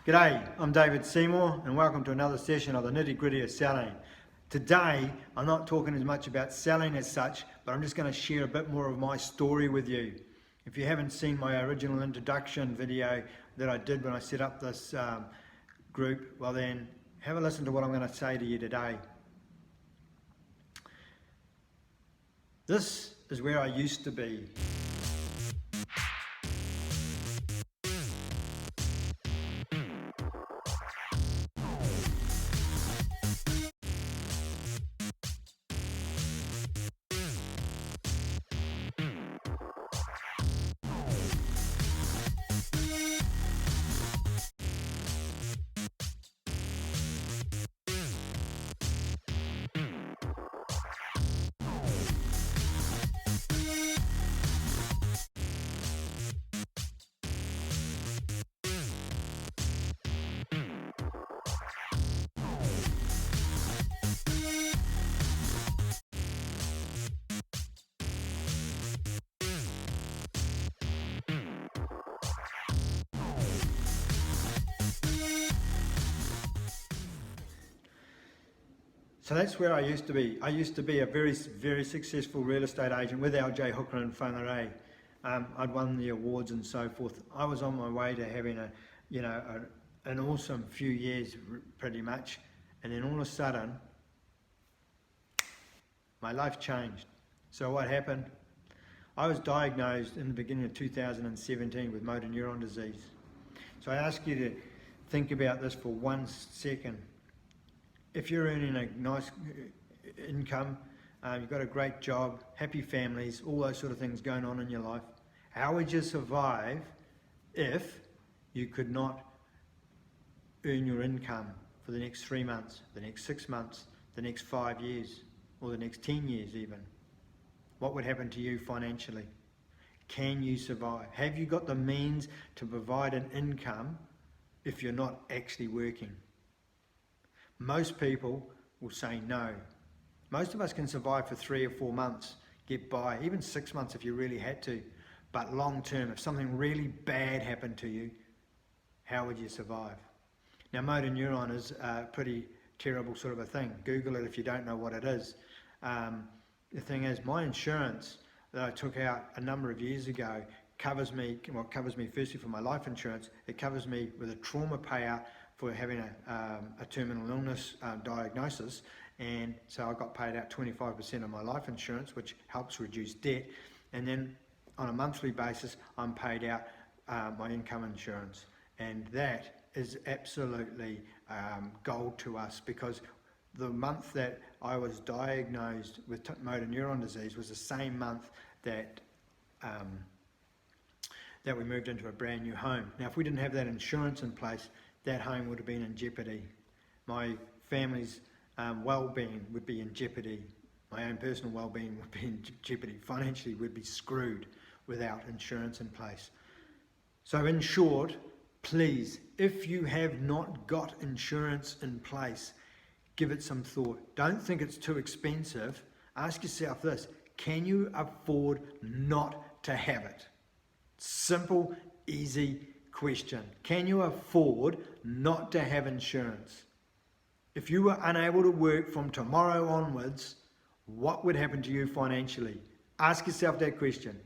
G'day, I'm David Seymour and welcome to another session of the Nitty Gritty of Selling. Today, I'm not talking as much about selling as such, but I'm just going to share a bit more of my story with you. If you haven't seen my original introduction video that I did when I set up this group, well then, have a listen to what I'm going to say to you today. This is where I used to be. So that's where I used to be. I used to be a very successful real estate agent with LJ Hooker and Whangarei. I'd won the awards and so forth. I was on my way to having an awesome few years pretty much, and then all of a sudden my life changed. So what happened? I was diagnosed in the beginning of 2017 with motor neuron disease. So I ask you to think about this for 1 second. If you're earning a nice income, you've got a great job, happy families, all those sort of things going on in your life, how would you survive if you could not earn your income for the next 3 months, the next 6 months, the next 5 years, or the next 10 years even? What would happen to you financially? Can you survive? Have you got the means to provide an income if you're not actually working? Most people will say no. Most of us can survive for 3 or 4 months, get by, even 6 months if you really had to. But long term, if something really bad happened to you, how would you survive? Now, motor neuron is a pretty terrible sort of a thing. Google it if you don't know what it is. The thing is, my insurance that I took out a number of years ago covers me firstly for my life insurance. It covers me with a trauma payout for having a terminal illness diagnosis, and so I got paid out 25% of my life insurance, which helps reduce debt, and then on a monthly basis I'm paid out my income insurance, and that is absolutely gold to us, because the month that I was diagnosed with motor neuron disease was the same month that we moved into a brand new home. Now, if we didn't have that insurance in place, that home would have been in jeopardy. My family's well-being would be in jeopardy. My own personal well-being would be in jeopardy. Financially, we'd be screwed without insurance in place. So in short, please, if you have not got insurance in place, give it some thought. Don't think it's too expensive. Ask yourself this: can you afford not to have it? Simple, easy question. Can you afford not to have insurance? If you were unable to work from tomorrow onwards, what would happen to you financially? Ask yourself that question.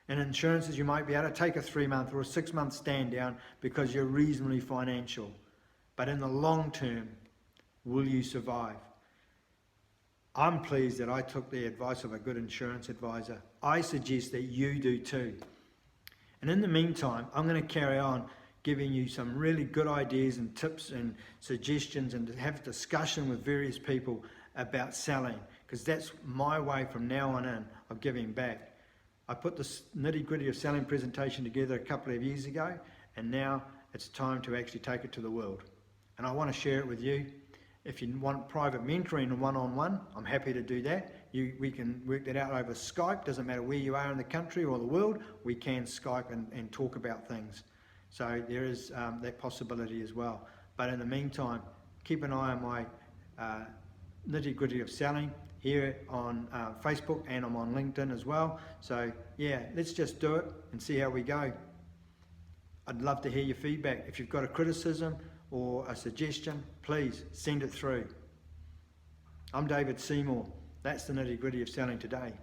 In insurances, you might be able to take a 3-month or a 6-month stand down because you're reasonably financial. But in the long term, will you survive? I'm pleased that I took the advice of a good insurance advisor. I suggest that you do too. And in the meantime, I'm going to carry on giving you some really good ideas and tips and suggestions, and to have a discussion with various people about selling, because that's my way from now on in of giving back. I put this Nitty Gritty of Selling presentation together a couple of years ago, and now it's time to actually take it to the world. And I want to share it with you. If you want private mentoring and one-on-one, I'm happy to do that. We can work that out over Skype. Doesn't matter where you are in the country or the world, we can Skype and talk about things. So there is that possibility as well. But in the meantime, keep an eye on my Nitty Gritty of Selling here on Facebook, and I'm on LinkedIn as well. So yeah, let's just do it and see how we go. I'd love to hear your feedback. If you've got a criticism or a suggestion, please send it through. I'm David Seymour. That's the nitty-gritty of selling today.